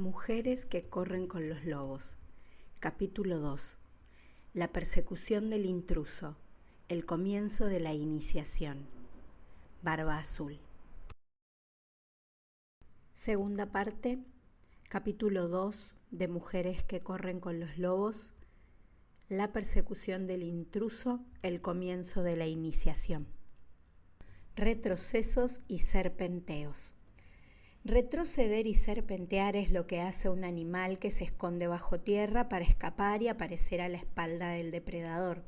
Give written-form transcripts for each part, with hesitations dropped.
Mujeres que corren con los lobos. Capítulo 2. La persecución del intruso. El comienzo de la iniciación. Barba Azul. Segunda parte. Capítulo 2 de Mujeres que corren con los lobos. La persecución del intruso. El comienzo de la iniciación. Retrocesos y serpenteos. Retroceder y serpentear es lo que hace un animal que se esconde bajo tierra para escapar y aparecer a la espalda del depredador.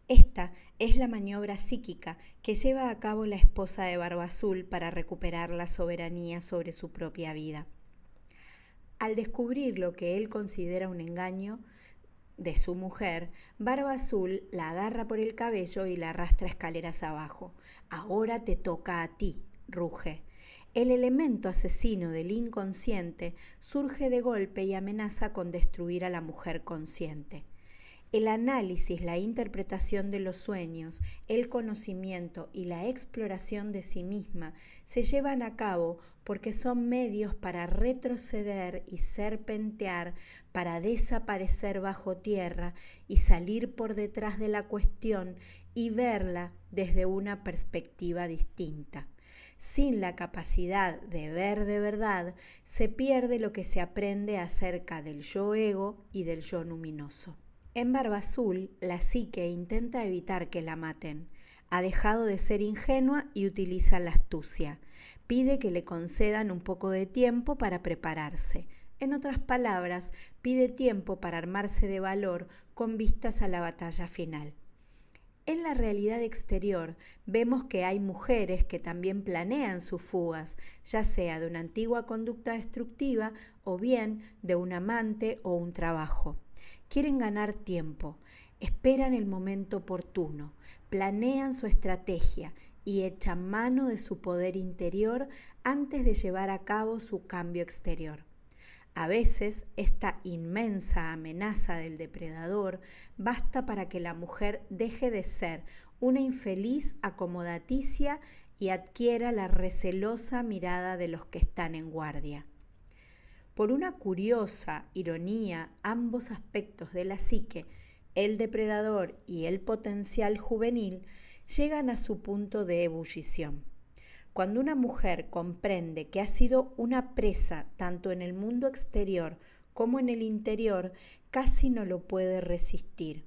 Esta es la maniobra psíquica que lleva a cabo la esposa de Barba Azul para recuperar la soberanía sobre su propia vida. Al descubrir lo que él considera un engaño de su mujer, Barba Azul la agarra por el cabello y la arrastra escaleras abajo. «Ahora te toca a ti», ruge. El elemento asesino del inconsciente surge de golpe y amenaza con destruir a la mujer consciente. El análisis, la interpretación de los sueños, el conocimiento y la exploración de sí misma se llevan a cabo porque son medios para retroceder y serpentear, para desaparecer bajo tierra y salir por detrás de la cuestión y verla desde una perspectiva distinta. Sin la capacidad de ver de verdad, se pierde lo que se aprende acerca del yo-ego y del yo luminoso. En Barba Azul, la psique intenta evitar que la maten. Ha dejado de ser ingenua y utiliza la astucia. Pide que le concedan un poco de tiempo para prepararse. En otras palabras, pide tiempo para armarse de valor con vistas a la batalla final. En la realidad exterior vemos que hay mujeres que también planean sus fugas, ya sea de una antigua conducta destructiva o bien de un amante o un trabajo. Quieren ganar tiempo, esperan el momento oportuno, planean su estrategia y echan mano de su poder interior antes de llevar a cabo su cambio exterior. A veces, esta inmensa amenaza del depredador basta para que la mujer deje de ser una infeliz acomodaticia y adquiera la recelosa mirada de los que están en guardia. Por una curiosa ironía, ambos aspectos de la psique, el depredador y el potencial juvenil, llegan a su punto de ebullición. Cuando una mujer comprende que ha sido una presa tanto en el mundo exterior como en el interior, casi no lo puede resistir.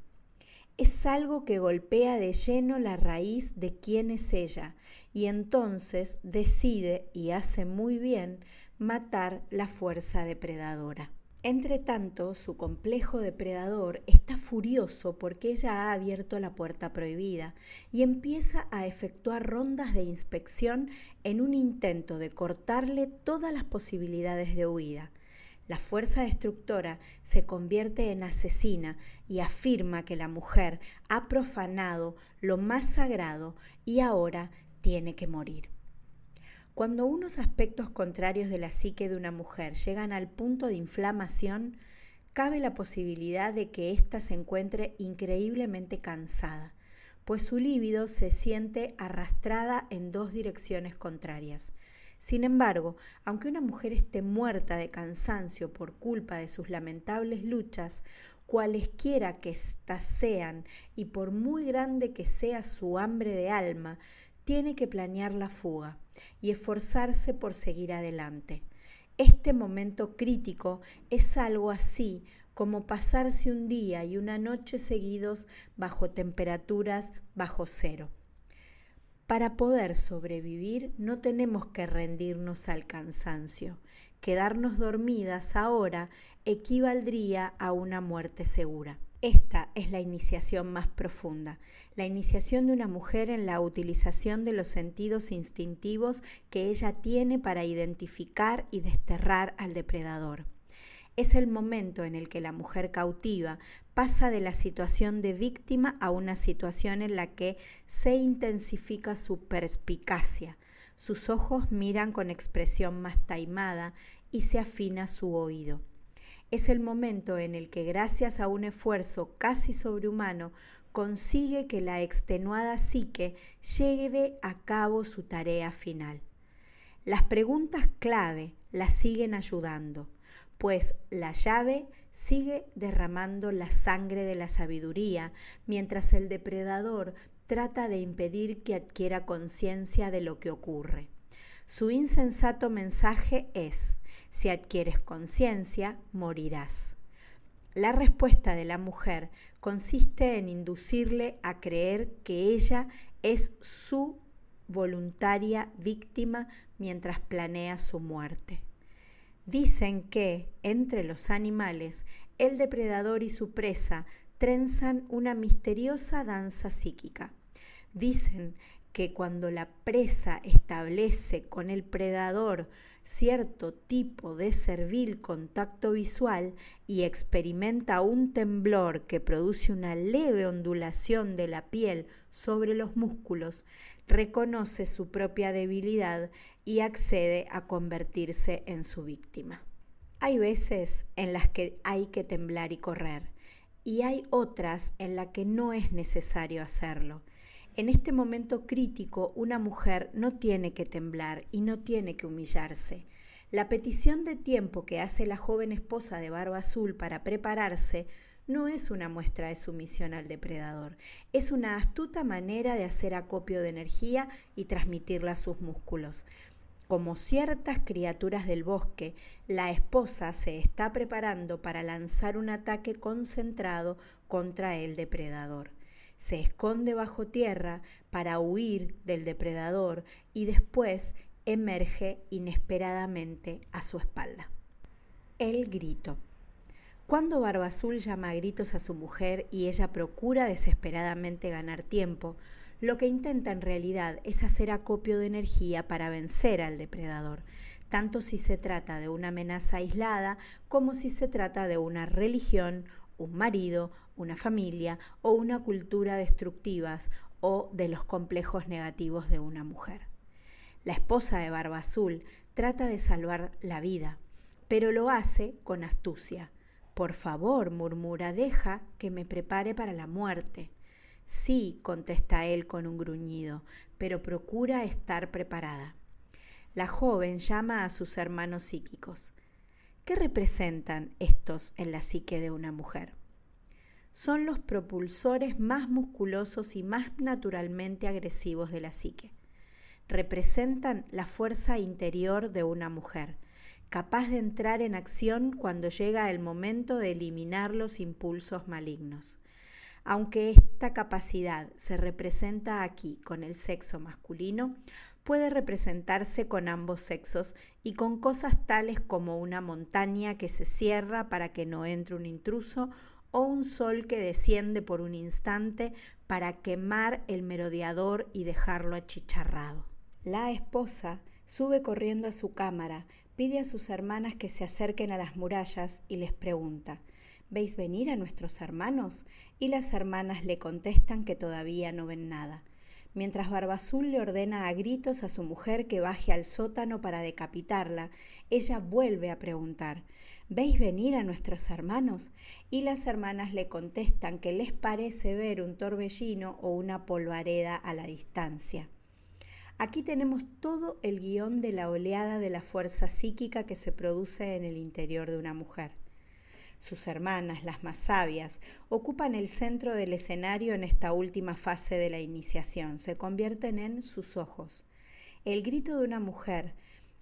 Es algo que golpea de lleno la raíz de quién es ella y entonces decide, y hace muy bien, matar la fuerza depredadora. Entretanto, su complejo depredador está furioso porque ella ha abierto la puerta prohibida y empieza a efectuar rondas de inspección en un intento de cortarle todas las posibilidades de huida. La fuerza destructora se convierte en asesina y afirma que la mujer ha profanado lo más sagrado y ahora tiene que morir. Cuando unos aspectos contrarios de la psique de una mujer llegan al punto de inflamación, cabe la posibilidad de que ésta se encuentre increíblemente cansada, pues su líbido se siente arrastrada en dos direcciones contrarias. Sin embargo, aunque una mujer esté muerta de cansancio por culpa de sus lamentables luchas, cualesquiera que éstas sean y por muy grande que sea su hambre de alma, tiene que planear la fuga y esforzarse por seguir adelante. Este momento crítico es algo así como pasarse un día y una noche seguidos bajo temperaturas bajo cero. Para poder sobrevivir no tenemos que rendirnos al cansancio. Quedarnos dormidas ahora equivaldría a una muerte segura. Esta es la iniciación más profunda, la iniciación de una mujer en la utilización de los sentidos instintivos que ella tiene para identificar y desterrar al depredador. Es el momento en el que la mujer cautiva pasa de la situación de víctima a una situación en la que se intensifica su perspicacia. Sus ojos miran con expresión más taimada y se afina su oído. Es el momento en el que, gracias a un esfuerzo casi sobrehumano, consigue que la extenuada psique lleve a cabo su tarea final. Las preguntas clave la siguen ayudando. pues la llave sigue derramando la sangre de la sabiduría, mientras el depredador trata de impedir que adquiera conciencia de lo que ocurre. Su insensato mensaje es: si adquieres conciencia, morirás. La respuesta de la mujer consiste en inducirle a creer que ella es su voluntaria víctima mientras planea su muerte. Dicen que, entre los animales, el depredador y su presa trenzan una misteriosa danza psíquica. Dicen que cuando la presa establece con el predador cierto tipo de servil contacto visual y experimenta un temblor que produce una leve ondulación de la piel sobre los músculos, reconoce su propia debilidad y accede a convertirse en su víctima. Hay veces en las que hay que temblar y correr, y hay otras en las que no es necesario hacerlo. En este momento crítico, una mujer no tiene que temblar y no tiene que humillarse. La petición de tiempo que hace la joven esposa de Barba Azul para prepararse no es una muestra de sumisión al depredador, es una astuta manera de hacer acopio de energía y transmitirla a sus músculos. Como ciertas criaturas del bosque, la esposa se está preparando para lanzar un ataque concentrado contra el depredador. Se esconde bajo tierra para huir del depredador y después emerge inesperadamente a su espalda. El grito. Cuando Barba Azul llama a gritos a su mujer y ella procura desesperadamente ganar tiempo, lo que intenta en realidad es hacer acopio de energía para vencer al depredador, tanto si se trata de una amenaza aislada como si se trata de una religión, un marido, una familia o una cultura destructivas o de los complejos negativos de una mujer. La esposa de Barba Azul trata de salvar la vida, pero lo hace con astucia. «Por favor», murmura, «deja que me prepare para la muerte». «Sí», contesta él con un gruñido, «pero procura estar preparada». La joven llama a sus hermanos psíquicos. ¿Qué representan estos en la psique de una mujer? Son los propulsores más musculosos y más naturalmente agresivos de la psique. Representan la fuerza interior de una mujer, capaz de entrar en acción cuando llega el momento de eliminar los impulsos malignos. Aunque esta capacidad se representa aquí con el sexo masculino, puede representarse con ambos sexos y con cosas tales como una montaña que se cierra para que no entre un intruso o un sol que desciende por un instante para quemar el merodeador y dejarlo achicharrado. La esposa sube corriendo a su cámara, pide a sus hermanas que se acerquen a las murallas y les pregunta: ¿veis venir a nuestros hermanos? Y las hermanas le contestan que todavía no ven nada. Mientras Barba Azul le ordena a gritos a su mujer que baje al sótano para decapitarla, ella vuelve a preguntar: ¿veis venir a nuestros hermanos? Y las hermanas le contestan que les parece ver un torbellino o una polvareda a la distancia. Aquí tenemos todo el guión de la oleada de la fuerza psíquica que se produce en el interior de una mujer. Sus hermanas, las más sabias, ocupan el centro del escenario en esta última fase de la iniciación. Se convierten en sus ojos. El grito de una mujer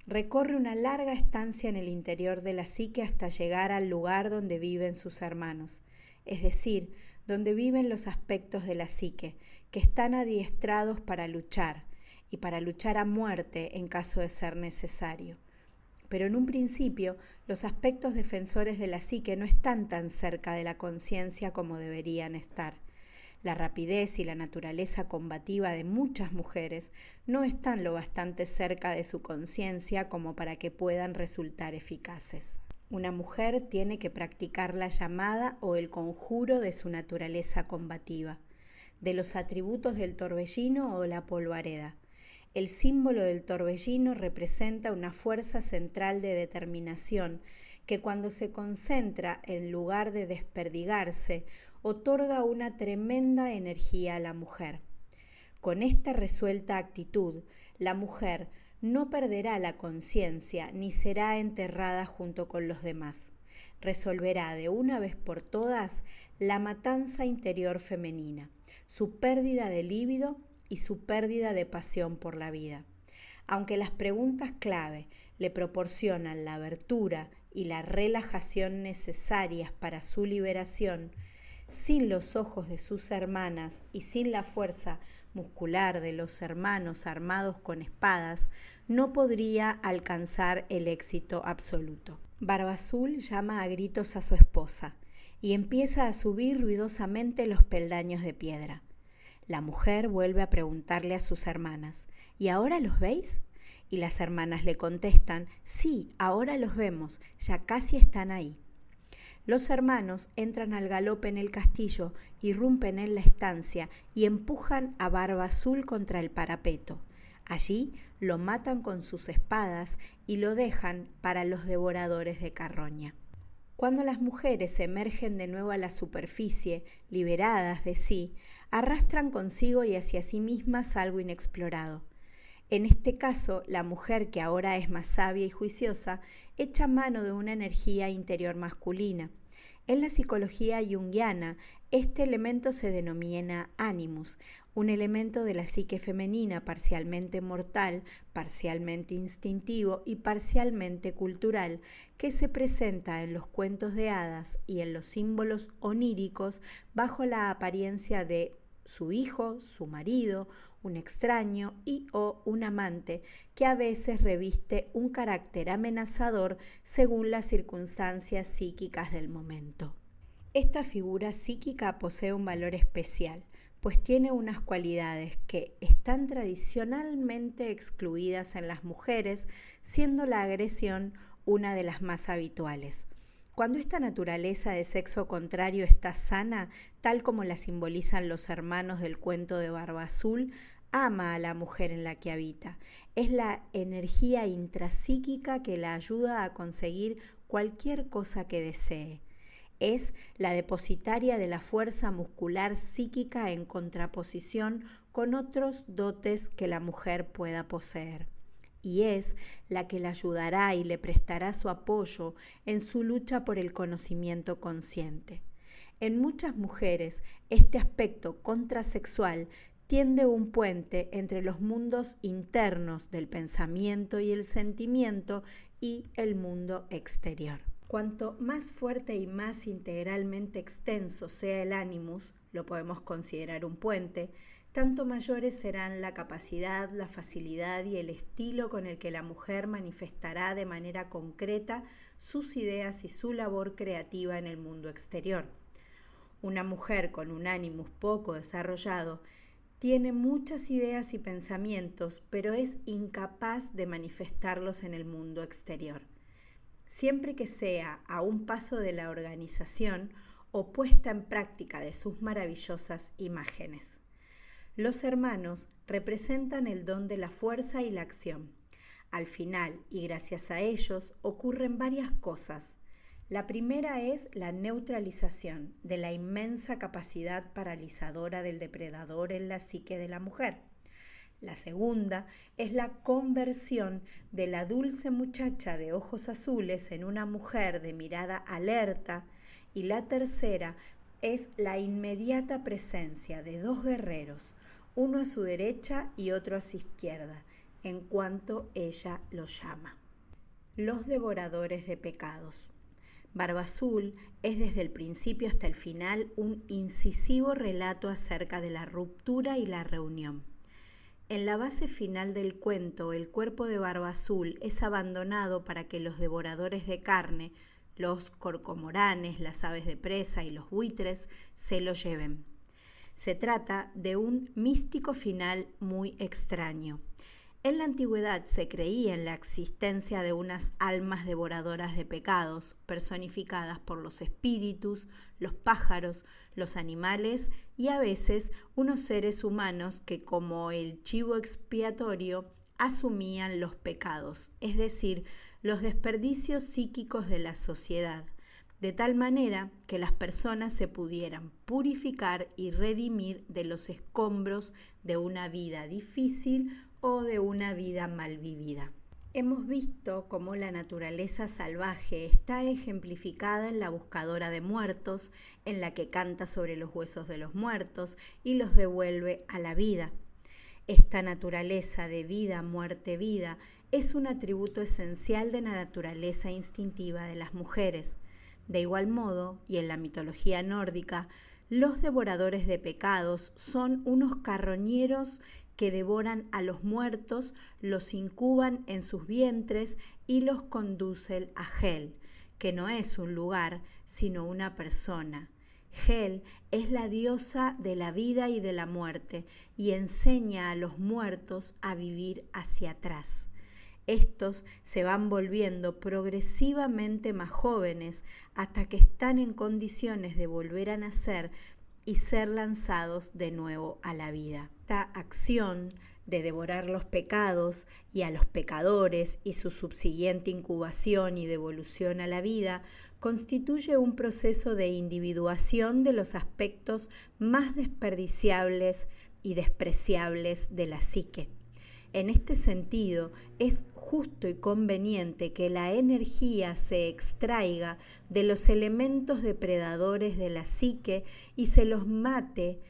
recorre una larga estancia en el interior de la psique hasta llegar al lugar donde viven sus hermanos, es decir, donde viven los aspectos de la psique, que están adiestrados para luchar, y para luchar a muerte en caso de ser necesario. Pero en un principio, los aspectos defensores de la psique no están tan cerca de la conciencia como deberían estar. La rapidez y la naturaleza combativa de muchas mujeres no están lo bastante cerca de su conciencia como para que puedan resultar eficaces. Una mujer tiene que practicar la llamada o el conjuro de su naturaleza combativa, de los atributos del torbellino o la polvareda. El símbolo del torbellino representa una fuerza central de determinación que cuando se concentra en lugar de desperdigarse, otorga una tremenda energía a la mujer. Con esta resuelta actitud, la mujer no perderá la conciencia ni será enterrada junto con los demás. Resolverá de una vez por todas la matanza interior femenina, su pérdida de líbido y su pérdida de pasión por la vida. Aunque las preguntas clave le proporcionan la abertura y la relajación necesarias para su liberación, sin los ojos de sus hermanas y sin la fuerza muscular de los hermanos armados con espadas, no podría alcanzar el éxito absoluto. Barba Azul llama a gritos a su esposa y empieza a subir ruidosamente los peldaños de piedra. La mujer vuelve a preguntarle a sus hermanas: ¿y ahora los veis? Y las hermanas le contestan: sí, ahora los vemos, ya casi están ahí. Los hermanos entran al galope en el castillo, irrumpen en la estancia y empujan a Barba Azul contra el parapeto. Allí lo matan con sus espadas y lo dejan para los devoradores de carroña. Cuando las mujeres emergen de nuevo a la superficie, liberadas de sí, arrastran consigo y hacia sí mismas algo inexplorado. En este caso, la mujer, que ahora es más sabia y juiciosa, echa mano de una energía interior masculina. En la psicología junguiana, este elemento se denomina animus, un elemento de la psique femenina parcialmente mortal, parcialmente instintivo y parcialmente cultural, que se presenta en los cuentos de hadas y en los símbolos oníricos bajo la apariencia de su hijo, su marido, un extraño y o un amante, que a veces reviste un carácter amenazador según las circunstancias psíquicas del momento. Esta figura psíquica posee un valor especial, pues tiene unas cualidades que están tradicionalmente excluidas en las mujeres, siendo la agresión una de las más habituales. Cuando esta naturaleza de sexo contrario está sana, tal como la simbolizan los hermanos del cuento de Barba Azul, ama a la mujer en la que habita. Es la energía intrapsíquica que la ayuda a conseguir cualquier cosa que desee. Es la depositaria de la fuerza muscular psíquica en contraposición con otros dotes que la mujer pueda poseer. Y es la que le ayudará y le prestará su apoyo en su lucha por el conocimiento consciente. En muchas mujeres, este aspecto contrasexual tiende un puente entre los mundos internos del pensamiento y el sentimiento y el mundo exterior. Cuanto más fuerte y más integralmente extenso sea el animus, lo podemos considerar un puente, tanto mayores serán la capacidad, la facilidad y el estilo con el que la mujer manifestará de manera concreta sus ideas y su labor creativa en el mundo exterior. Una mujer con un animus poco desarrollado tiene muchas ideas y pensamientos, pero es incapaz de manifestarlos en el mundo exterior. Siempre que sea a un paso de la organización o puesta en práctica de sus maravillosas imágenes. Los hermanos representan el don de la fuerza y la acción. Al final, y gracias a ellos, ocurren varias cosas. La primera es la neutralización de la inmensa capacidad paralizadora del depredador en la psique de la mujer. La segunda es la conversión de la dulce muchacha de ojos azules en una mujer de mirada alerta. Y la tercera es la inmediata presencia de dos guerreros, uno a su derecha y otro a su izquierda, en cuanto ella los llama. Los devoradores de pecados. Barba Azul es desde el principio hasta el final un incisivo relato acerca de la ruptura y la reunión. En la base final del cuento, el cuerpo de Barba Azul es abandonado para que los devoradores de carne, los corcomoranes, las aves de presa y los buitres, se lo lleven. Se trata de un místico final muy extraño. En la antigüedad se creía en la existencia de unas almas devoradoras de pecados, personificadas por los espíritus, los pájaros, los animales y a veces unos seres humanos que, como el chivo expiatorio, asumían los pecados, es decir, los desperdicios psíquicos de la sociedad, de tal manera que las personas se pudieran purificar y redimir de los escombros de una vida difícil o de una vida mal vivida. Hemos visto cómo la naturaleza salvaje está ejemplificada en la buscadora de muertos, en la que canta sobre los huesos de los muertos y los devuelve a la vida. Esta naturaleza de vida, muerte, vida es un atributo esencial de la naturaleza instintiva de las mujeres. De igual modo, y en la mitología nórdica, los devoradores de pecados son unos carroñeros que devoran a los muertos, los incuban en sus vientres y los conducen a Hel, que no es un lugar, sino una persona. Hel es la diosa de la vida y de la muerte y enseña a los muertos a vivir hacia atrás. Estos se van volviendo progresivamente más jóvenes hasta que están en condiciones de volver a nacer y ser lanzados de nuevo a la vida. Esta acción de devorar los pecados y a los pecadores y su subsiguiente incubación y devolución a la vida constituye un proceso de individuación de los aspectos más desperdiciables y despreciables de la psique. En este sentido, es justo y conveniente que la energía se extraiga de los elementos depredadores de la psique y se los mate,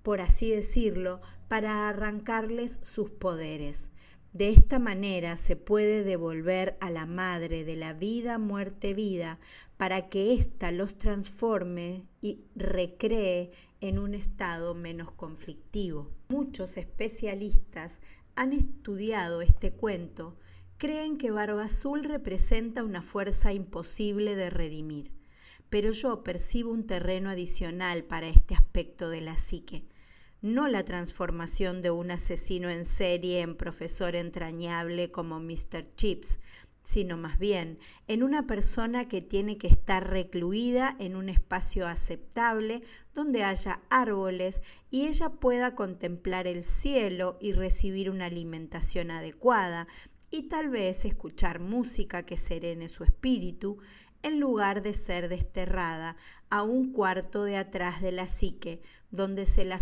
por así decirlo, para arrancarles sus poderes. De esta manera se puede devolver a la madre de la vida, muerte, vida, para que ésta los transforme y recree en un estado menos conflictivo. Muchos especialistas han estudiado este cuento, creen que Barba Azul representa una fuerza imposible de redimir, pero yo percibo un terreno adicional para este aspecto de la psique, no la transformación de un asesino en serie en profesor entrañable como Mr. Chips, sino más bien en una persona que tiene que estar recluida en un espacio aceptable donde haya árboles y ella pueda contemplar el cielo y recibir una alimentación adecuada y tal vez escuchar música que serene su espíritu en lugar de ser desterrada a un cuarto de atrás de la psique donde se la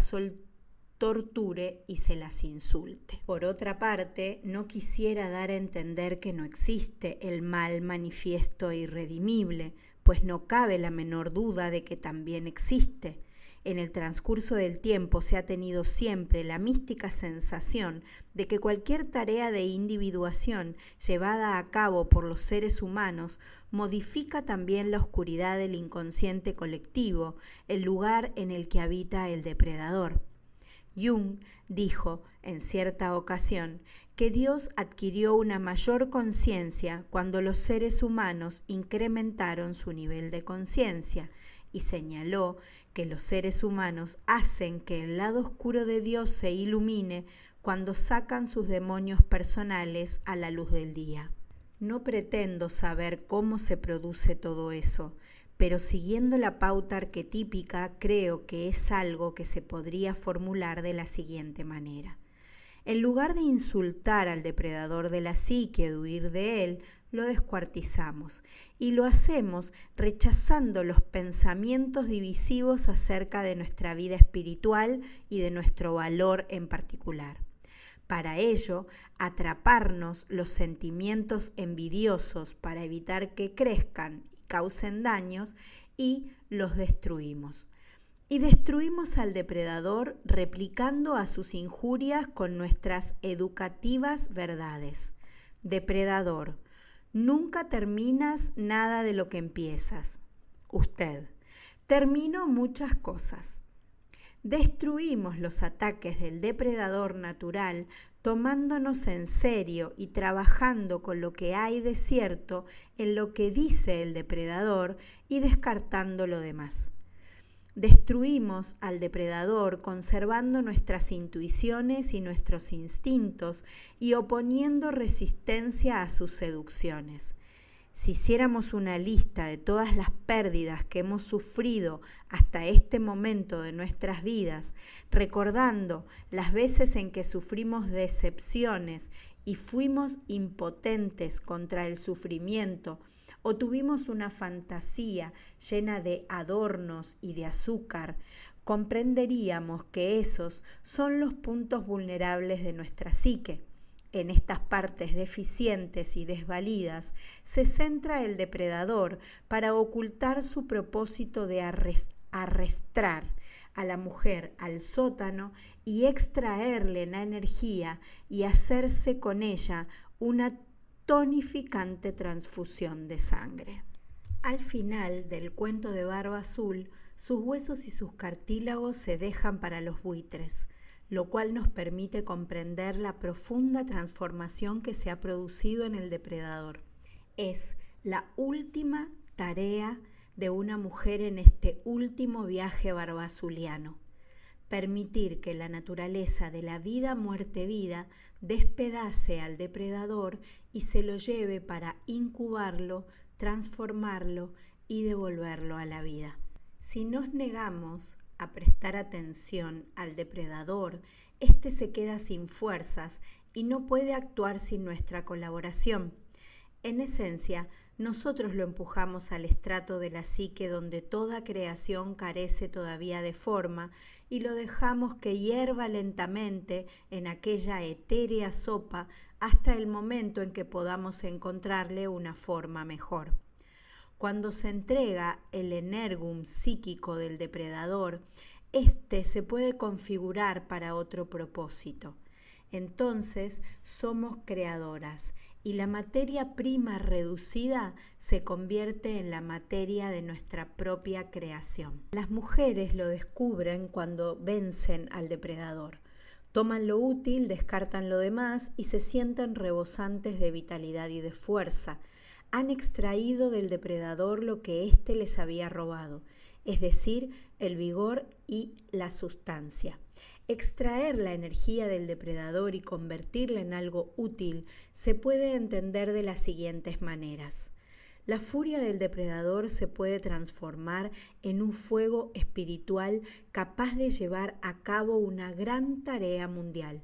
torture y se las insulte. Por otra parte, no quisiera dar a entender que no existe el mal manifiesto e irredimible, pues no cabe la menor duda de que también existe. En el transcurso del tiempo se ha tenido siempre la mística sensación de que cualquier tarea de individuación llevada a cabo por los seres humanos modifica también la oscuridad del inconsciente colectivo, el lugar en el que habita el depredador. Jung dijo en cierta ocasión que Dios adquirió una mayor conciencia cuando los seres humanos incrementaron su nivel de conciencia y señaló que los seres humanos hacen que el lado oscuro de Dios se ilumine cuando sacan sus demonios personales a la luz del día. No pretendo saber cómo se produce todo eso, pero siguiendo la pauta arquetípica creo que es algo que se podría formular de la siguiente manera. En lugar de insultar al depredador de la psique o huir de él, lo descuartizamos y lo hacemos rechazando los pensamientos divisivos acerca de nuestra vida espiritual y de nuestro valor en particular. Para ello, atraparnos los sentimientos envidiosos para evitar que crezcan y causen daños y los destruimos. Y destruimos al depredador replicando a sus injurias con nuestras educativas verdades. Depredador, nunca terminas nada de lo que empiezas. Usted, termino muchas cosas. Destruimos los ataques del depredador natural tomándonos en serio y trabajando con lo que hay de cierto en lo que dice el depredador y descartando lo demás. Destruimos al depredador conservando nuestras intuiciones y nuestros instintos y oponiendo resistencia a sus seducciones. Si hiciéramos una lista de todas las pérdidas que hemos sufrido hasta este momento de nuestras vidas, recordando las veces en que sufrimos decepciones y fuimos impotentes contra el sufrimiento, o tuvimos una fantasía llena de adornos y de azúcar, comprenderíamos que esos son los puntos vulnerables de nuestra psique. En estas partes deficientes y desvalidas se centra el depredador para ocultar su propósito de arrastrar a la mujer al sótano y extraerle la energía y hacerse con ella una tonificante transfusión de sangre. Al final del cuento de Barba Azul, sus huesos y sus cartílagos se dejan para los buitres, lo cual nos permite comprender la profunda transformación que se ha producido en el depredador. Es la última tarea de una mujer en este último viaje barbazuliano: permitir que la naturaleza de la vida, muerte, vida despedace al depredador y se lo lleve para incubarlo, transformarlo y devolverlo a la vida. Si nos negamos a prestar atención al depredador, éste se queda sin fuerzas y no puede actuar sin nuestra colaboración. En esencia, nosotros lo empujamos al estrato de la psique donde toda creación carece todavía de forma y lo dejamos que hierva lentamente en aquella etérea sopa hasta el momento en que podamos encontrarle una forma mejor. Cuando se entrega el energum psíquico del depredador, este se puede configurar para otro propósito. Entonces somos creadoras y la materia prima reducida se convierte en la materia de nuestra propia creación. Las mujeres lo descubren cuando vencen al depredador. Toman lo útil, descartan lo demás y se sienten rebosantes de vitalidad y de fuerza. Han extraído del depredador lo que éste les había robado, es decir, el vigor y la sustancia. Extraer la energía del depredador y convertirla en algo útil se puede entender de las siguientes maneras. La furia del depredador se puede transformar en un fuego espiritual capaz de llevar a cabo una gran tarea mundial.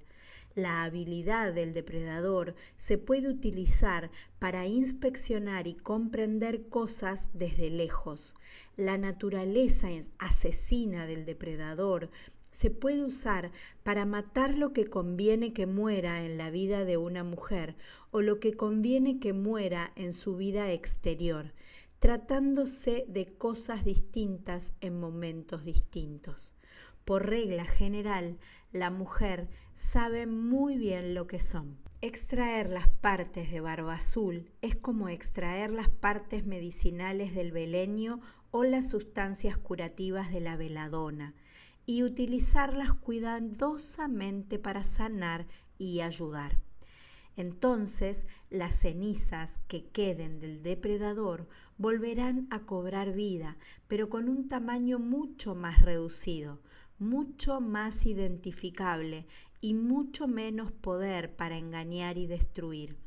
La habilidad del depredador se puede utilizar para inspeccionar y comprender cosas desde lejos. La naturaleza asesina del depredador se puede usar para matar lo que conviene que muera en la vida de una mujer o lo que conviene que muera en su vida exterior, tratándose de cosas distintas en momentos distintos. Por regla general, la mujer sabe muy bien lo que son. Extraer las partes de Barba Azul es como extraer las partes medicinales del belenio o las sustancias curativas de la beladona y utilizarlas cuidadosamente para sanar y ayudar. Entonces, las cenizas que queden del depredador volverán a cobrar vida, pero con un tamaño mucho más reducido, mucho más identificable y mucho menos poder para engañar y destruir,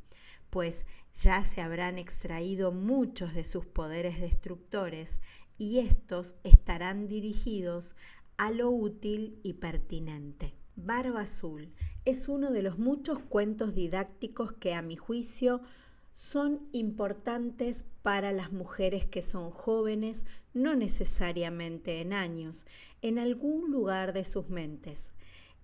pues ya se habrán extraído muchos de sus poderes destructores y estos estarán dirigidos a lo útil y pertinente. Barba Azul es uno de los muchos cuentos didácticos que, a mi juicio, son importantes para las mujeres que son jóvenes, no necesariamente en años, en algún lugar de sus mentes.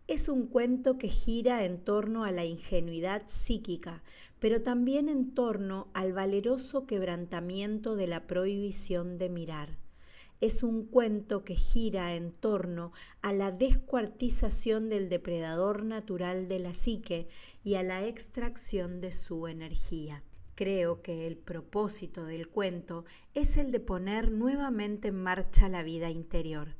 Es un cuento que gira en torno a la ingenuidad psíquica, pero también en torno al valeroso quebrantamiento de la prohibición de mirar. Es un cuento que gira en torno a la descuartización del depredador natural de la psique y a la extracción de su energía. Creo que el propósito del cuento es el de poner nuevamente en marcha la vida interior.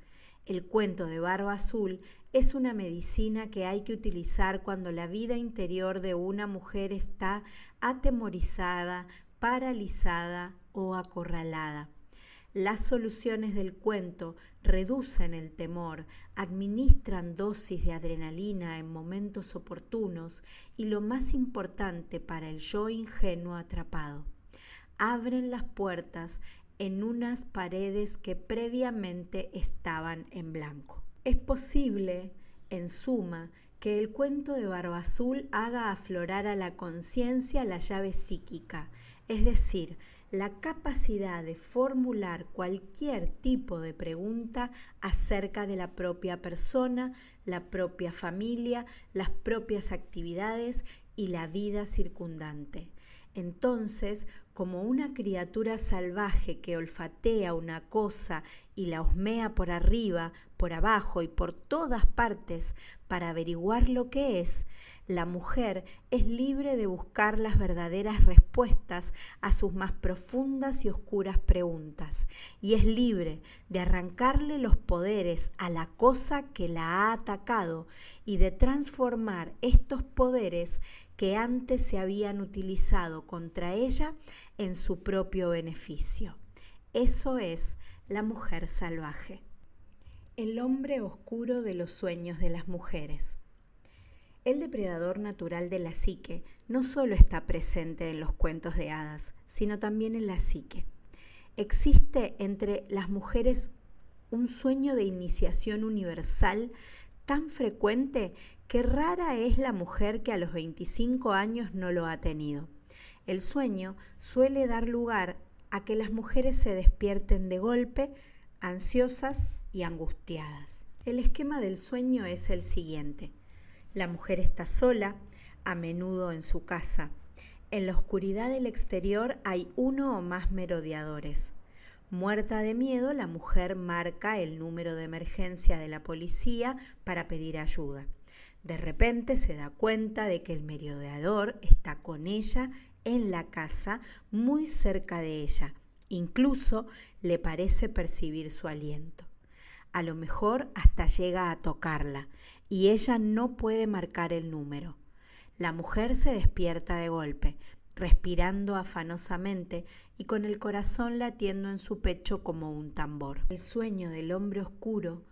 El cuento de Barba Azul es una medicina que hay que utilizar cuando la vida interior de una mujer está atemorizada, paralizada o acorralada. Las soluciones del cuento reducen el temor, administran dosis de adrenalina en momentos oportunos y, lo más importante para el yo ingenuo atrapado, abren las puertas en unas paredes que previamente estaban en blanco. Es posible, en suma, que el cuento de Barba Azul haga aflorar a la conciencia la llave psíquica, es decir, la capacidad de formular cualquier tipo de pregunta acerca de la propia persona, la propia familia, las propias actividades y la vida circundante. Entonces, como una criatura salvaje que olfatea una cosa y la husmea por arriba, por abajo y por todas partes para averiguar lo que es, la mujer es libre de buscar las verdaderas respuestas a sus más profundas y oscuras preguntas, y es libre de arrancarle los poderes a la cosa que la ha atacado y de transformar estos poderes que antes se habían utilizado contra ella en su propio beneficio. Eso es la mujer salvaje. El hombre oscuro de los sueños de las mujeres. El depredador natural de la psique no solo está presente en los cuentos de hadas, sino también en la psique. Existe entre las mujeres un sueño de iniciación universal tan frecuente que rara es la mujer que a los 25 años no lo ha tenido. El sueño suele dar lugar a que las mujeres se despierten de golpe, ansiosas y angustiadas. El esquema del sueño es el siguiente. La mujer está sola, a menudo en su casa. En la oscuridad del exterior hay uno o más merodeadores. Muerta de miedo, la mujer marca el número de emergencia de la policía para pedir ayuda. De repente se da cuenta de que el merodeador está con ella en la casa, muy cerca de ella. Incluso le parece percibir su aliento. A lo mejor hasta llega a tocarla y ella no puede marcar el número. La mujer se despierta de golpe, respirando afanosamente y con el corazón latiendo en su pecho como un tambor. El sueño del hombre oscuro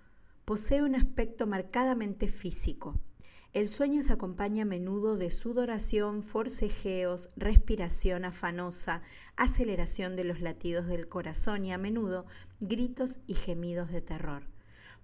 posee un aspecto marcadamente físico. El sueño se acompaña a menudo de sudoración, forcejeos, respiración afanosa, aceleración de los latidos del corazón y a menudo gritos y gemidos de terror.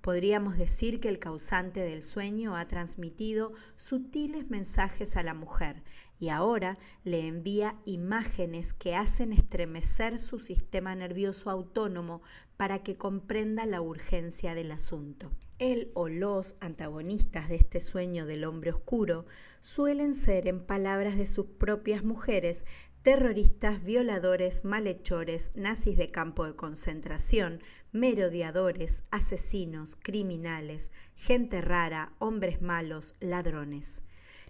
Podríamos decir que el causante del sueño ha transmitido sutiles mensajes a la mujer y ahora le envía imágenes que hacen estremecer su sistema nervioso autónomo para que comprenda la urgencia del asunto. El o los antagonistas de este sueño del hombre oscuro suelen ser, en palabras de sus propias mujeres, terroristas, violadores, malhechores, nazis de campo de concentración, merodeadores, asesinos, criminales, gente rara, hombres malos, ladrones.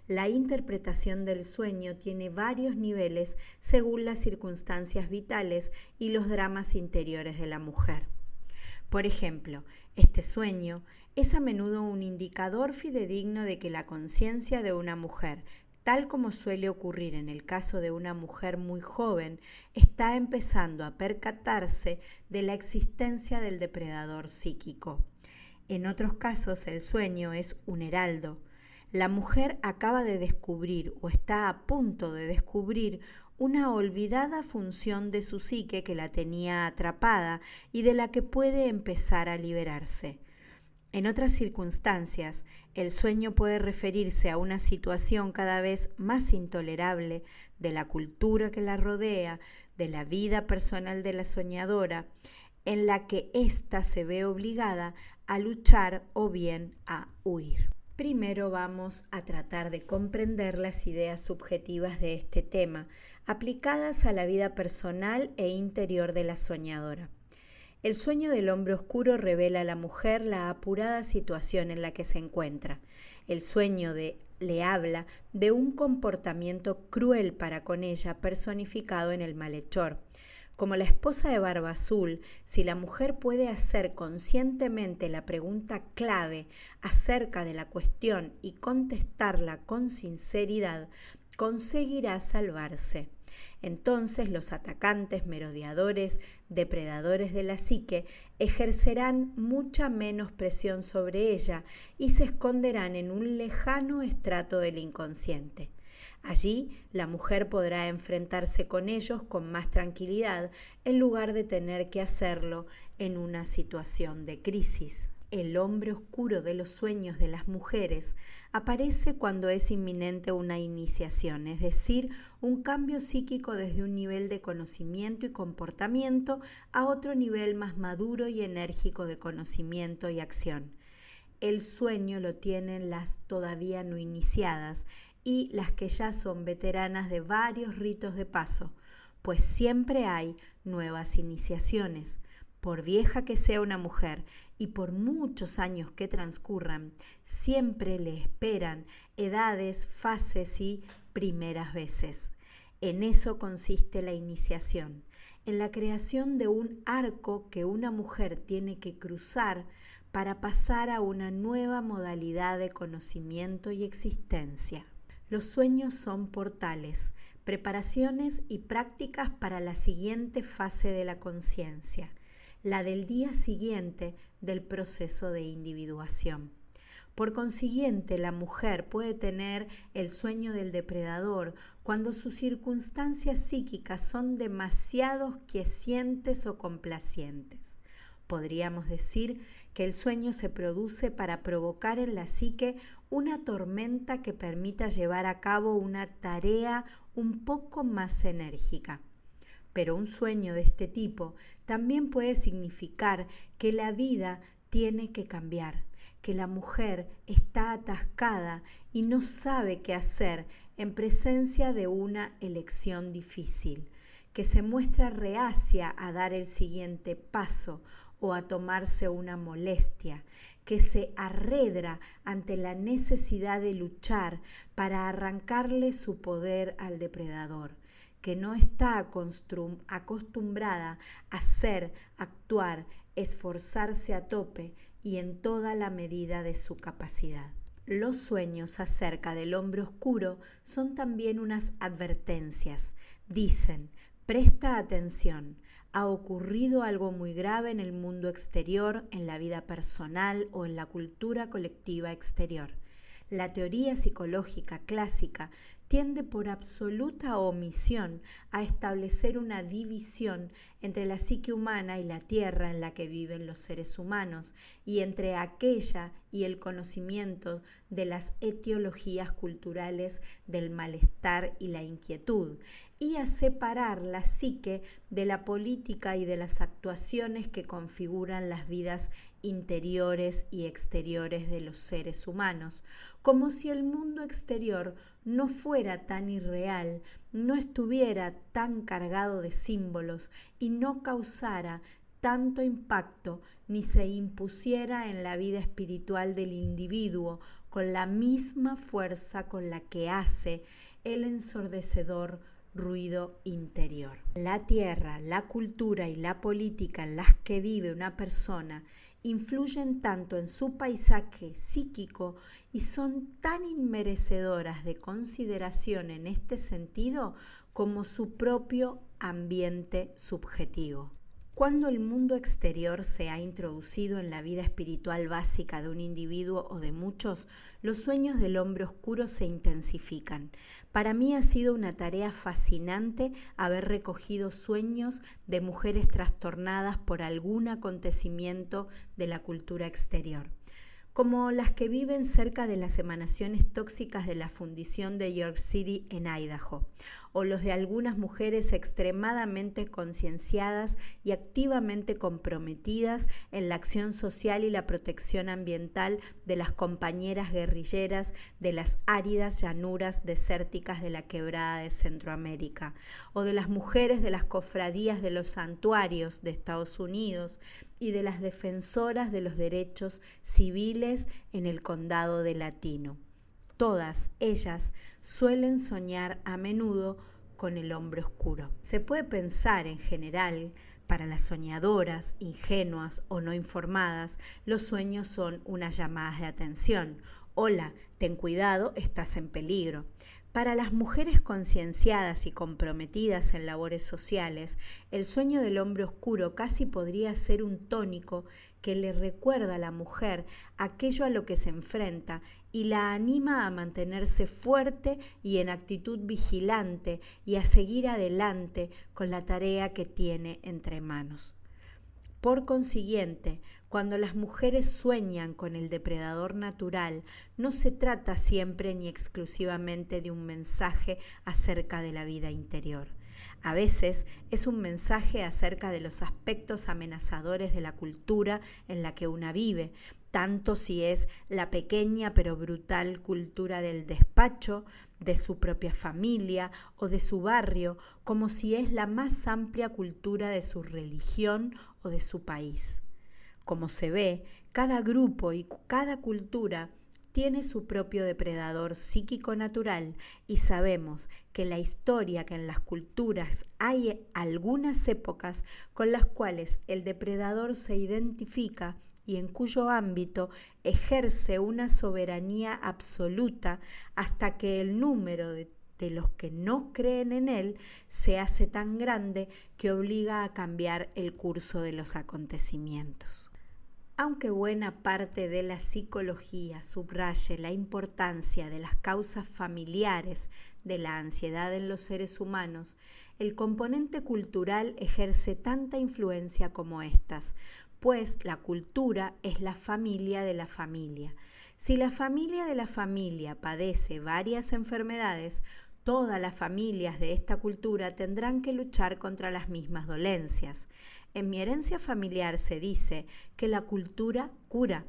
La interpretación del sueño tiene varios niveles según las circunstancias vitales y los dramas interiores de la mujer. Por ejemplo, este sueño es a menudo un indicador fidedigno de que la conciencia de una mujer, tal como suele ocurrir en el caso de una mujer muy joven, está empezando a percatarse de la existencia del depredador psíquico. En otros casos, el sueño es un heraldo. La mujer acaba de descubrir o está a punto de descubrir una olvidada función de su psique que la tenía atrapada y de la que puede empezar a liberarse. En otras circunstancias, el sueño puede referirse a una situación cada vez más intolerable de la cultura que la rodea, de la vida personal de la soñadora, en la que ésta se ve obligada a luchar o bien a huir. Primero vamos a tratar de comprender las ideas subjetivas de este tema, aplicadas a la vida personal e interior de la soñadora. El sueño del hombre oscuro revela a la mujer la apurada situación en la que se encuentra. El sueño le habla de un comportamiento cruel para con ella, personificado en el malhechor. Como la esposa de Barba Azul, si la mujer puede hacer conscientemente la pregunta clave acerca de la cuestión y contestarla con sinceridad, conseguirá salvarse. Entonces los atacantes, merodeadores, depredadores de la psique ejercerán mucha menos presión sobre ella y se esconderán en un lejano estrato del inconsciente. Allí la mujer podrá enfrentarse con ellos con más tranquilidad en lugar de tener que hacerlo en una situación de crisis. El hombre oscuro de los sueños de las mujeres aparece cuando es inminente una iniciación, es decir, un cambio psíquico desde un nivel de conocimiento y comportamiento a otro nivel más maduro y enérgico de conocimiento y acción. El sueño lo tienen las todavía no iniciadas y las que ya son veteranas de varios ritos de paso, pues siempre hay nuevas iniciaciones. Por vieja que sea una mujer y por muchos años que transcurran, siempre le esperan edades, fases y primeras veces. En eso consiste la iniciación, en la creación de un arco que una mujer tiene que cruzar para pasar a una nueva modalidad de conocimiento y existencia. Los sueños son portales, preparaciones y prácticas para la siguiente fase de la conciencia, la del día siguiente del proceso de individuación. Por consiguiente, la mujer puede tener el sueño del depredador cuando sus circunstancias psíquicas son demasiado quiescientes o complacientes. Podríamos decir que el sueño se produce para provocar en la psique una tormenta que permita llevar a cabo una tarea un poco más enérgica. Pero un sueño de este tipo también puede significar que la vida tiene que cambiar, que la mujer está atascada y no sabe qué hacer en presencia de una elección difícil, que se muestra reacia a dar el siguiente paso o a tomarse una molestia, que se arredra ante la necesidad de luchar para arrancarle su poder al depredador, que no está acostumbrada a ser, actuar, esforzarse a tope y en toda la medida de su capacidad. Los sueños acerca del hombre oscuro son también unas advertencias. Dicen: presta atención, ha ocurrido algo muy grave en el mundo exterior, en la vida personal o en la cultura colectiva exterior. La teoría psicológica clásica tiende por absoluta omisión a establecer una división entre la psique humana y la tierra en la que viven los seres humanos, y entre aquella y el conocimiento de las etiologías culturales del malestar y la inquietud, y a separar la psique de la política y de las actuaciones que configuran las vidas interiores y exteriores de los seres humanos, como si el mundo exterior no fuera tan irreal, no estuviera tan cargado de símbolos y no causara tanto impacto ni se impusiera en la vida espiritual del individuo con la misma fuerza con la que hace el ensordecedor ruido interior. La tierra, la cultura y la política en las que vive una persona influyen tanto en su paisaje psíquico y son tan inmerecedoras de consideración en este sentido como su propio ambiente subjetivo. Cuando el mundo exterior se ha introducido en la vida espiritual básica de un individuo o de muchos, los sueños del hombre oscuro se intensifican. Para mí ha sido una tarea fascinante haber recogido sueños de mujeres trastornadas por algún acontecimiento de la cultura exterior, como las que viven cerca de las emanaciones tóxicas de la fundición de York City en Idaho, o los de algunas mujeres extremadamente concienciadas y activamente comprometidas en la acción social y la protección ambiental de las compañeras guerrilleras de las áridas llanuras desérticas de la Quebrada de Centroamérica, o de las mujeres de las cofradías de los santuarios de Estados Unidos y de las defensoras de los derechos civiles en el condado de Latino. Todas ellas suelen soñar a menudo con el hombre oscuro. Se puede pensar en general, para las soñadoras, ingenuas o no informadas, los sueños son unas llamadas de atención. Hola, ten cuidado, estás en peligro. Para las mujeres concienciadas y comprometidas en labores sociales, el sueño del hombre oscuro casi podría ser un tónico que le recuerda a la mujer aquello a lo que se enfrenta y la anima a mantenerse fuerte y en actitud vigilante y a seguir adelante con la tarea que tiene entre manos. Por consiguiente, cuando las mujeres sueñan con el depredador natural, no se trata siempre ni exclusivamente de un mensaje acerca de la vida interior. A veces es un mensaje acerca de los aspectos amenazadores de la cultura en la que una vive, tanto si es la pequeña pero brutal cultura del despacho, de su propia familia o de su barrio, como si es la más amplia cultura de su religión o de su país. Como se ve, cada grupo y cada cultura tiene su propio depredador psíquico natural y sabemos que la historia que en las culturas hay algunas épocas con las cuales el depredador se identifica y en cuyo ámbito ejerce una soberanía absoluta hasta que el número de los que no creen en él se hace tan grande que obliga a cambiar el curso de los acontecimientos. Aunque buena parte de la psicología subraye la importancia de las causas familiares de la ansiedad en los seres humanos, el componente cultural ejerce tanta influencia como estas, pues la cultura es la familia de la familia. Si la familia de la familia padece varias enfermedades, todas las familias de esta cultura tendrán que luchar contra las mismas dolencias. En mi herencia familiar se dice que la cultura cura.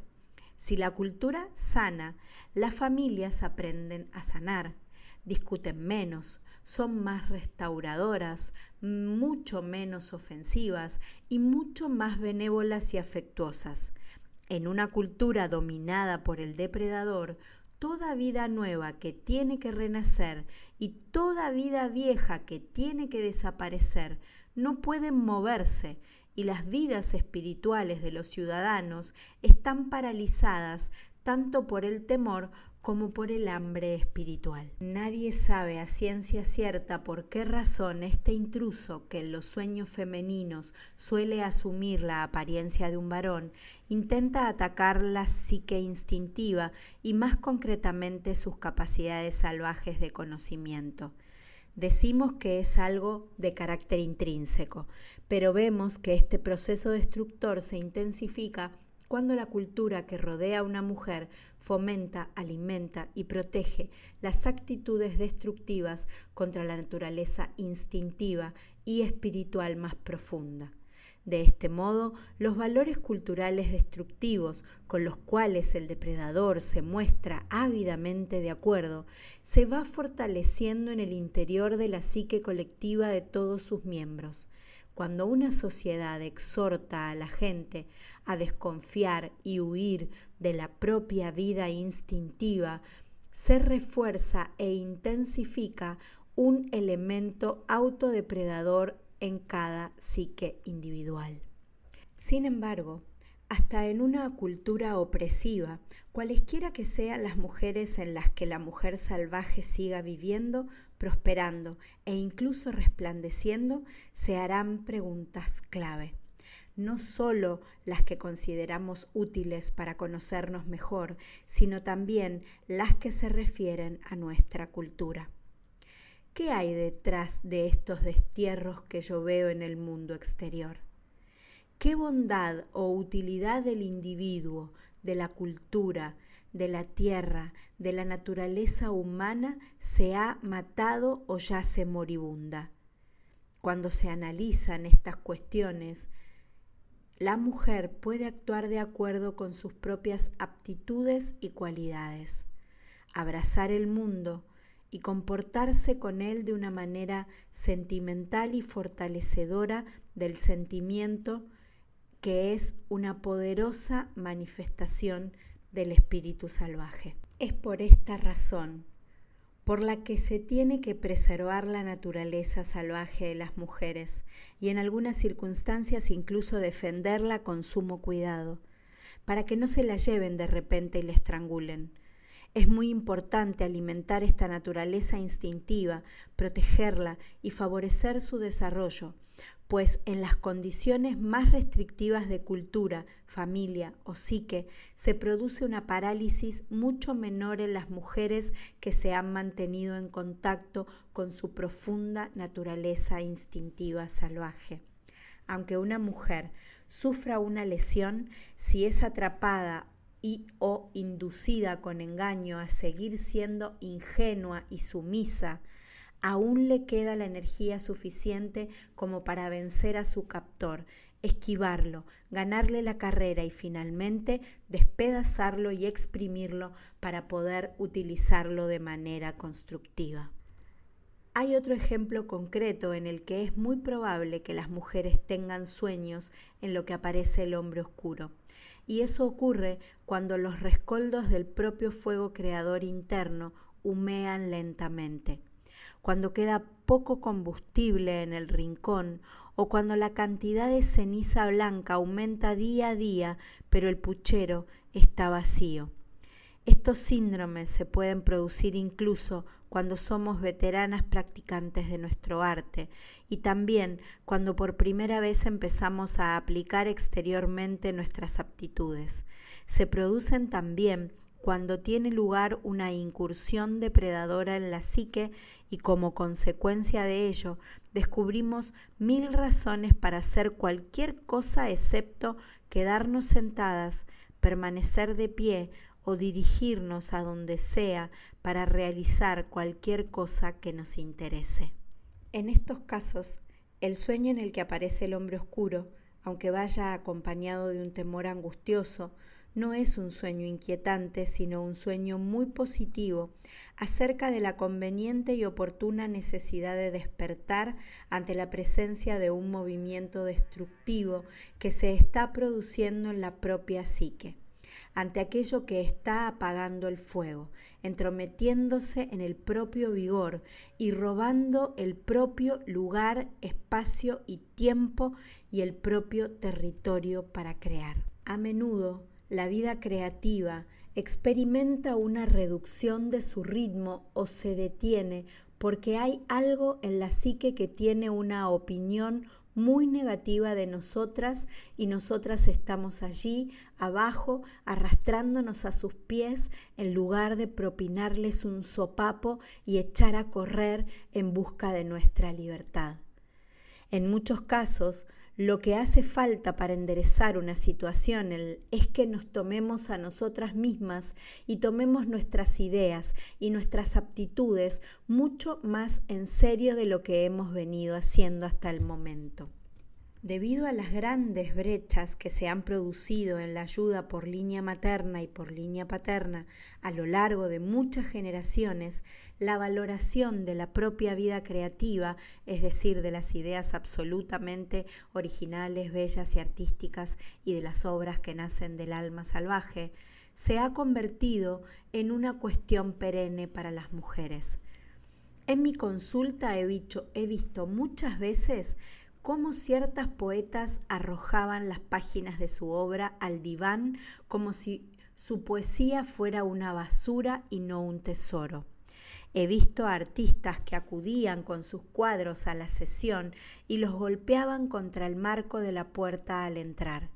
Si la cultura sana, las familias aprenden a sanar, discuten menos, son más restauradoras, mucho menos ofensivas y mucho más benévolas y afectuosas. En una cultura dominada por el depredador, toda vida nueva que tiene que renacer y toda vida vieja que tiene que desaparecer no pueden moverse y las vidas espirituales de los ciudadanos están paralizadas tanto por el temor como por el hambre espiritual. Nadie sabe a ciencia cierta por qué razón este intruso, que en los sueños femeninos suele asumir la apariencia de un varón, intenta atacar la psique instintiva y más concretamente sus capacidades salvajes de conocimiento. Decimos que es algo de carácter intrínseco, pero vemos que este proceso destructor se intensifica cuando la cultura que rodea a una mujer fomenta, alimenta y protege las actitudes destructivas contra la naturaleza instintiva y espiritual más profunda. De este modo, los valores culturales destructivos con los cuales el depredador se muestra ávidamente de acuerdo, se va fortaleciendo en el interior de la psique colectiva de todos sus miembros. Cuando una sociedad exhorta a la gente a desconfiar y huir de la propia vida instintiva, se refuerza e intensifica un elemento autodepredador en cada psique individual. Sin embargo, hasta en una cultura opresiva, cualesquiera que sean las mujeres en las que la mujer salvaje siga viviendo, prosperando e incluso resplandeciendo, se harán preguntas clave. No solo las que consideramos útiles para conocernos mejor, sino también las que se refieren a nuestra cultura. ¿Qué hay detrás de estos destierros que yo veo en el mundo exterior? ¿Qué bondad o utilidad del individuo, de la cultura, de la tierra, de la naturaleza humana se ha matado o yace moribunda? Cuando se analizan estas cuestiones, la mujer puede actuar de acuerdo con sus propias aptitudes y cualidades, abrazar el mundo y comportarse con él de una manera sentimental y fortalecedora del sentimiento que es una poderosa manifestación del espíritu salvaje. Es por esta razón por la que se tiene que preservar la naturaleza salvaje de las mujeres y en algunas circunstancias incluso defenderla con sumo cuidado, para que no se la lleven de repente y la estrangulen. Es muy importante alimentar esta naturaleza instintiva, protegerla y favorecer su desarrollo, pues en las condiciones más restrictivas de cultura, familia o psique se produce una parálisis mucho menor en las mujeres que se han mantenido en contacto con su profunda naturaleza instintiva salvaje. Aunque una mujer sufra una lesión, si es atrapada y o inducida con engaño a seguir siendo ingenua y sumisa, aún le queda la energía suficiente como para vencer a su captor, esquivarlo, ganarle la carrera y finalmente despedazarlo y exprimirlo para poder utilizarlo de manera constructiva. Hay otro ejemplo concreto en el que es muy probable que las mujeres tengan sueños en lo que aparece el hombre oscuro. Y eso ocurre cuando los rescoldos del propio fuego creador interno humean lentamente, cuando queda poco combustible en el rincón o cuando la cantidad de ceniza blanca aumenta día a día, pero el puchero está vacío. Estos síndromes se pueden producir incluso cuando somos veteranas practicantes de nuestro arte y también cuando por primera vez empezamos a aplicar exteriormente nuestras aptitudes. Se producen también cuando tiene lugar una incursión depredadora en la psique y como consecuencia de ello descubrimos 1000 razones para hacer cualquier cosa excepto quedarnos sentadas, permanecer de pie o dirigirnos a donde sea para realizar cualquier cosa que nos interese. En estos casos, el sueño en el que aparece el hombre oscuro, aunque vaya acompañado de un temor angustioso, no es un sueño inquietante, sino un sueño muy positivo acerca de la conveniente y oportuna necesidad de despertar ante la presencia de un movimiento destructivo que se está produciendo en la propia psique, ante aquello que está apagando el fuego, entrometiéndose en el propio vigor y robando el propio lugar, espacio y tiempo y el propio territorio para crear. A menudo, la vida creativa experimenta una reducción de su ritmo o se detiene porque hay algo en la psique que tiene una opinión muy negativa de nosotras y nosotras estamos allí abajo arrastrándonos a sus pies en lugar de propinarles un sopapo y echar a correr en busca de nuestra libertad. En muchos casos, lo que hace falta para enderezar una situación es que nos tomemos a nosotras mismas y tomemos nuestras ideas y nuestras aptitudes mucho más en serio de lo que hemos venido haciendo hasta el momento. Debido a las grandes brechas que se han producido en la ayuda por línea materna y por línea paterna a lo largo de muchas generaciones, la valoración de la propia vida creativa, es decir, de las ideas absolutamente originales, bellas y artísticas y de las obras que nacen del alma salvaje, se ha convertido en una cuestión perenne para las mujeres. En mi consulta he visto muchas veces cómo ciertas poetas arrojaban las páginas de su obra al diván como si su poesía fuera una basura y no un tesoro. He visto a artistas que acudían con sus cuadros a la sesión y los golpeaban contra el marco de la puerta al entrar.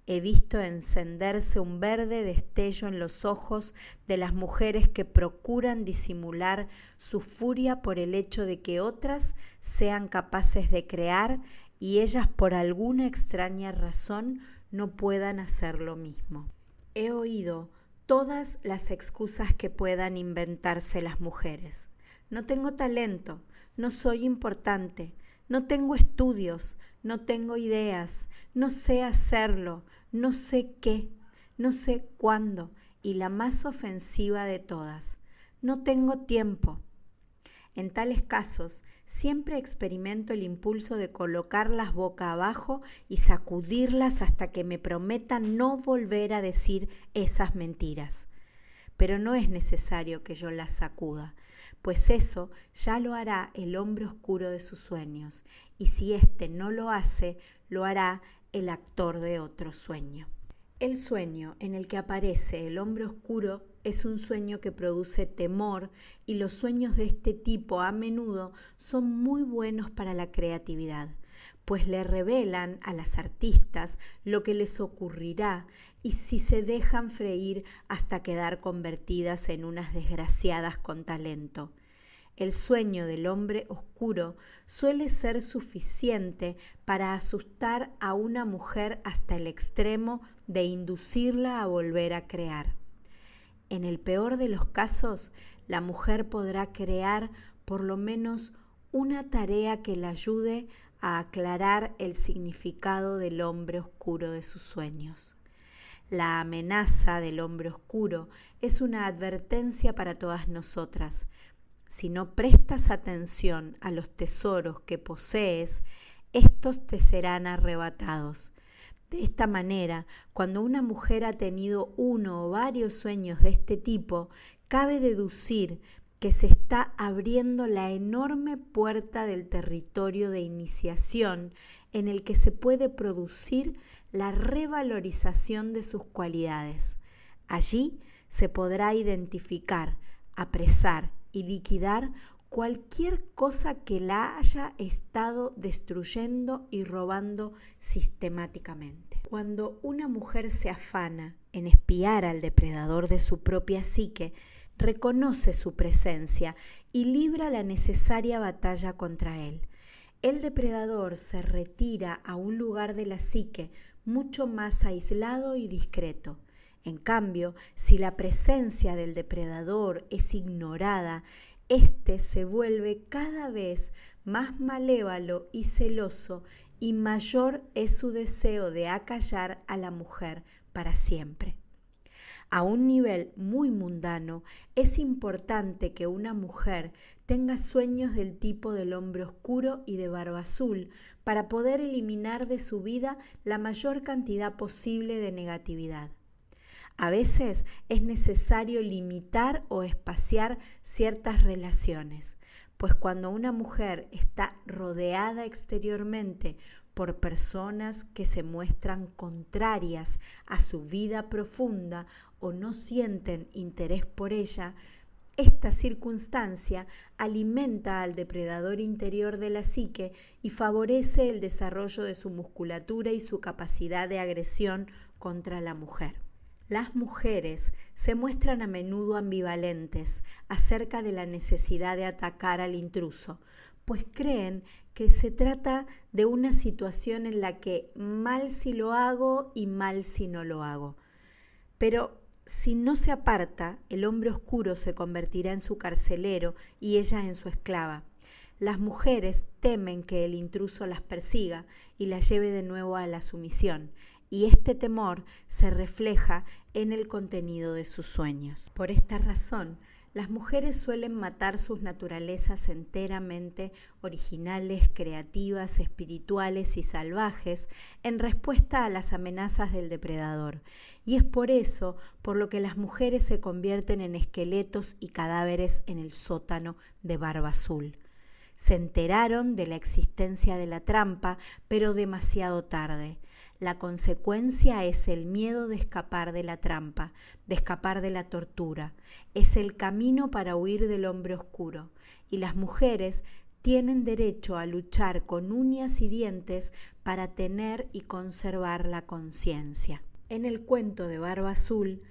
He visto encenderse un verde destello en los ojos de las mujeres que procuran disimular su furia por el hecho de que otras sean capaces de crear y ellas por alguna extraña razón no puedan hacer lo mismo. He oído todas las excusas que puedan inventarse las mujeres. No tengo talento, no soy importante, no tengo estudios, no tengo ideas, no sé hacerlo, no sé qué, no sé cuándo, y la más ofensiva de todas, no tengo tiempo. En tales casos, siempre experimento el impulso de colocarlas boca abajo y sacudirlas hasta que me prometan no volver a decir esas mentiras. Pero no es necesario que yo las sacuda, pues eso ya lo hará el hombre oscuro de sus sueños, y si éste no lo hace, lo hará el actor de otro sueño. El sueño en el que aparece el hombre oscuro es un sueño que produce temor y los sueños de este tipo a menudo son muy buenos para la creatividad, pues le revelan a las artistas lo que les ocurrirá y si se dejan freír hasta quedar convertidas en unas desgraciadas con talento. El sueño del hombre oscuro suele ser suficiente para asustar a una mujer hasta el extremo de inducirla a volver a crear. En el peor de los casos, la mujer podrá crear por lo menos una tarea que la ayude a aclarar el significado del hombre oscuro de sus sueños. La amenaza del hombre oscuro es una advertencia para todas nosotras. Si no prestas atención a los tesoros que posees, estos te serán arrebatados. De esta manera, cuando una mujer ha tenido uno o varios sueños de este tipo, cabe deducir que se está abriendo la enorme puerta del territorio de iniciación en el que se puede producir la revalorización de sus cualidades. Allí se podrá identificar, apresar y liquidar cualquier cosa que la haya estado destruyendo y robando sistemáticamente. Cuando una mujer se afana en espiar al depredador de su propia psique, reconoce su presencia y libra la necesaria batalla contra él. El depredador se retira a un lugar de la psique mucho más aislado y discreto. En cambio, si la presencia del depredador es ignorada, éste se vuelve cada vez más malévolo y celoso, y mayor es su deseo de acallar a la mujer para siempre. A un nivel muy mundano, es importante que una mujer tenga sueños del tipo del hombre oscuro y de barba azul para poder eliminar de su vida la mayor cantidad posible de negatividad. A veces es necesario limitar o espaciar ciertas relaciones, pues cuando una mujer está rodeada exteriormente por personas que se muestran contrarias a su vida profunda o no sienten interés por ella, esta circunstancia alimenta al depredador interior de la psique y favorece el desarrollo de su musculatura y su capacidad de agresión contra la mujer. Las mujeres se muestran a menudo ambivalentes acerca de la necesidad de atacar al intruso, pues creen que se trata de una situación en la que mal si lo hago y mal si no lo hago. Pero si no se aparta, el hombre oscuro se convertirá en su carcelero y ella en su esclava. Las mujeres temen que el intruso las persiga y las lleve de nuevo a la sumisión, y este temor se refleja en el contenido de sus sueños. Por esta razón, las mujeres suelen matar sus naturalezas enteramente originales, creativas, espirituales y salvajes en respuesta a las amenazas del depredador. Y es por eso por lo que las mujeres se convierten en esqueletos y cadáveres en el sótano de Barba Azul. Se enteraron de la existencia de la trampa, pero demasiado tarde. La consecuencia es el miedo de escapar de la trampa, de escapar de la tortura. Es el camino para huir del hombre oscuro. Y las mujeres tienen derecho a luchar con uñas y dientes para tener y conservar la conciencia. En el cuento de Barba Azul,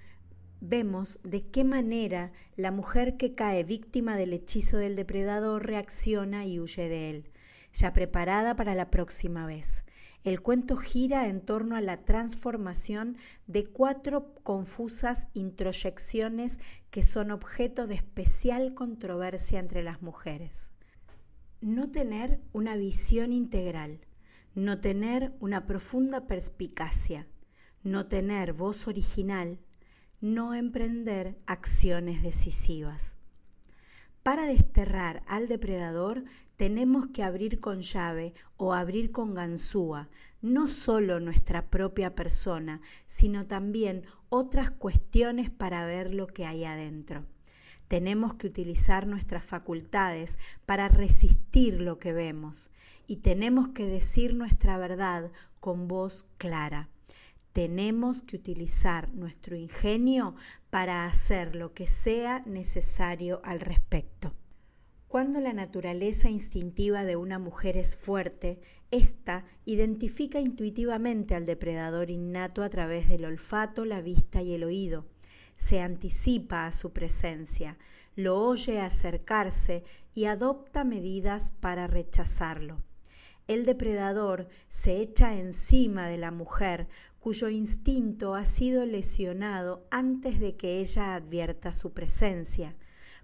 vemos de qué manera la mujer que cae víctima del hechizo del depredador reacciona y huye de él, ya preparada para la próxima vez. El cuento gira en torno a la transformación de 4 confusas introyecciones que son objeto de especial controversia entre las mujeres. No tener una visión integral, no tener una profunda perspicacia, no tener voz original, no emprender acciones decisivas. Para desterrar al depredador tenemos que abrir con llave o abrir con ganzúa no solo nuestra propia persona, sino también otras cuestiones para ver lo que hay adentro. Tenemos que utilizar nuestras facultades para resistir lo que vemos y tenemos que decir nuestra verdad con voz clara. Tenemos que utilizar nuestro ingenio para hacer lo que sea necesario al respecto. Cuando la naturaleza instintiva de una mujer es fuerte, ésta identifica intuitivamente al depredador innato a través del olfato, la vista y el oído. Se anticipa a su presencia, lo oye acercarse y adopta medidas para rechazarlo. El depredador se echa encima de la mujer cuyo instinto ha sido lesionado antes de que ella advierta su presencia,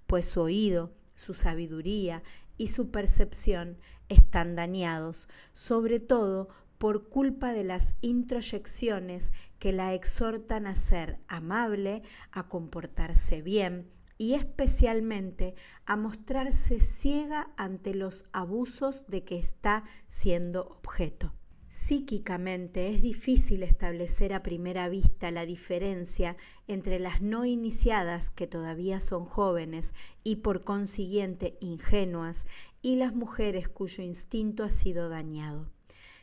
pues su oído su sabiduría y su percepción están dañados, sobre todo por culpa de las introyecciones que la exhortan a ser amable, a comportarse bien y especialmente a mostrarse ciega ante los abusos de que está siendo objeto. Psíquicamente es difícil establecer a primera vista la diferencia entre las no iniciadas, que todavía son jóvenes y por consiguiente ingenuas, y las mujeres cuyo instinto ha sido dañado.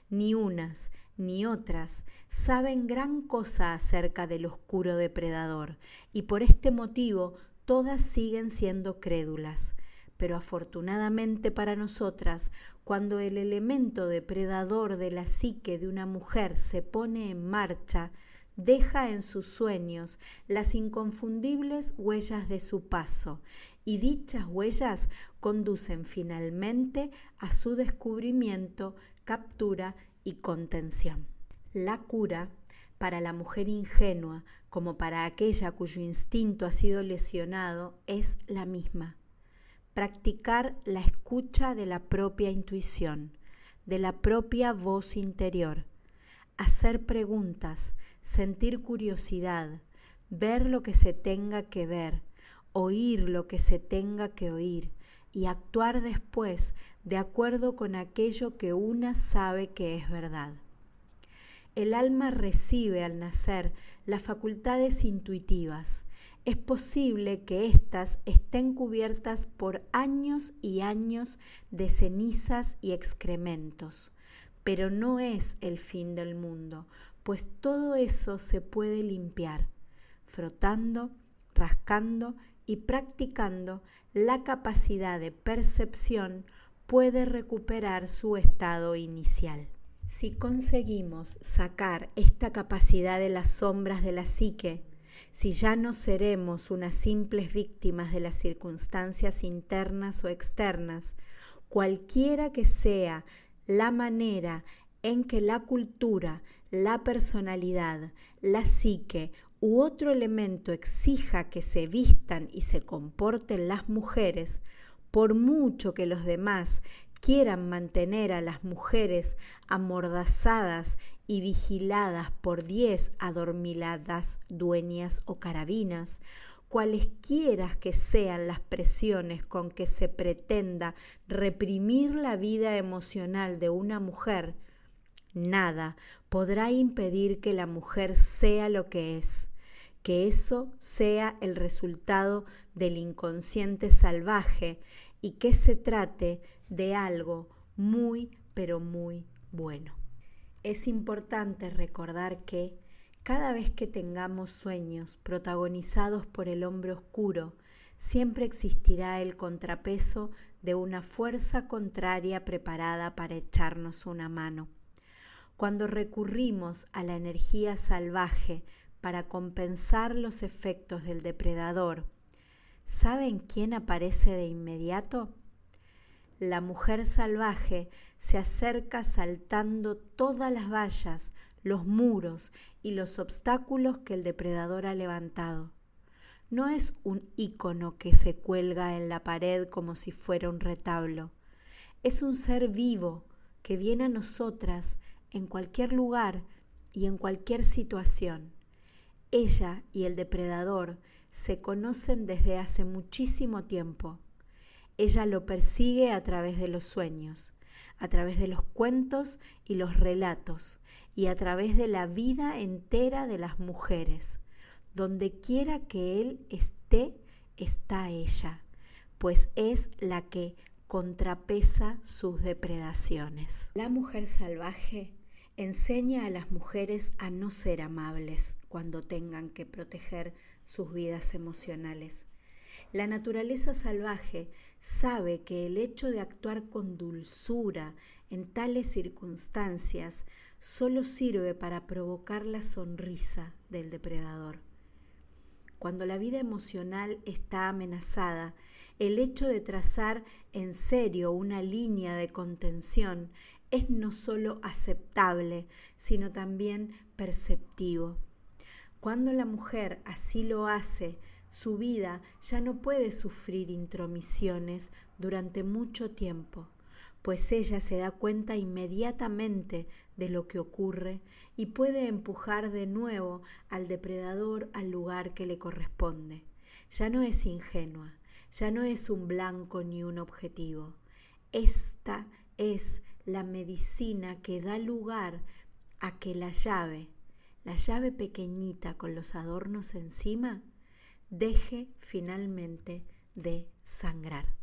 Ni unas ni otras saben gran cosa acerca del oscuro depredador, y por este motivo todas siguen siendo crédulas. Pero afortunadamente para nosotras, cuando el elemento depredador de la psique de una mujer se pone en marcha, deja en sus sueños las inconfundibles huellas de su paso, y dichas huellas conducen finalmente a su descubrimiento, captura y contención. La cura, para la mujer ingenua como para aquella cuyo instinto ha sido lesionado, es la misma. Practicar la escucha de la propia intuición, de la propia voz interior, hacer preguntas, sentir curiosidad, ver lo que se tenga que ver, oír lo que se tenga que oír y actuar después de acuerdo con aquello que una sabe que es verdad. El alma recibe al nacer las facultades intuitivas. Es posible que éstas estén cubiertas por años y años de cenizas y excrementos, pero no es el fin del mundo, pues todo eso se puede limpiar, frotando, rascando y practicando. La capacidad de percepción puede recuperar su estado inicial. Si conseguimos sacar esta capacidad de las sombras de la psique, si ya no seremos unas simples víctimas de las circunstancias internas o externas, cualquiera que sea la manera en que la cultura, la personalidad, la psique u otro elemento exija que se vistan y se comporten las mujeres, por mucho que los demás quieran mantener a las mujeres amordazadas y vigiladas por 10 adormiladas dueñas o carabinas, cualesquiera que sean las presiones con que se pretenda reprimir la vida emocional de una mujer, nada podrá impedir que la mujer sea lo que es, que eso sea el resultado del inconsciente salvaje y que se trate de algo muy, pero muy bueno. Es importante recordar que cada vez que tengamos sueños protagonizados por el hombre oscuro, siempre existirá el contrapeso de una fuerza contraria preparada para echarnos una mano. Cuando recurrimos a la energía salvaje para compensar los efectos del depredador, ¿saben quién aparece de inmediato? La mujer salvaje se acerca saltando todas las vallas, los muros y los obstáculos que el depredador ha levantado. No es un ícono que se cuelga en la pared como si fuera un retablo. Es un ser vivo que viene a nosotras en cualquier lugar y en cualquier situación. Ella y el depredador se conocen desde hace muchísimo tiempo. Ella lo persigue a través de los sueños, a través de los cuentos y los relatos, y a través de la vida entera de las mujeres. Donde quiera que él esté, está ella, pues es la que contrapesa sus depredaciones. La mujer salvaje enseña a las mujeres a no ser amables cuando tengan que proteger sus vidas emocionales. La naturaleza salvaje sabe que el hecho de actuar con dulzura en tales circunstancias solo sirve para provocar la sonrisa del depredador. Cuando la vida emocional está amenazada, el hecho de trazar en serio una línea de contención es no solo aceptable, sino también perceptivo. Cuando la mujer así lo hace, Su vida ya no puede sufrir intromisiones durante mucho tiempo, pues ella se da cuenta inmediatamente de lo que ocurre y puede empujar de nuevo al depredador al lugar que le corresponde. Ya no es ingenua, ya no es un blanco ni un objetivo. Esta es la medicina que da lugar a que la llave pequeñita con los adornos encima, deje finalmente de sangrar.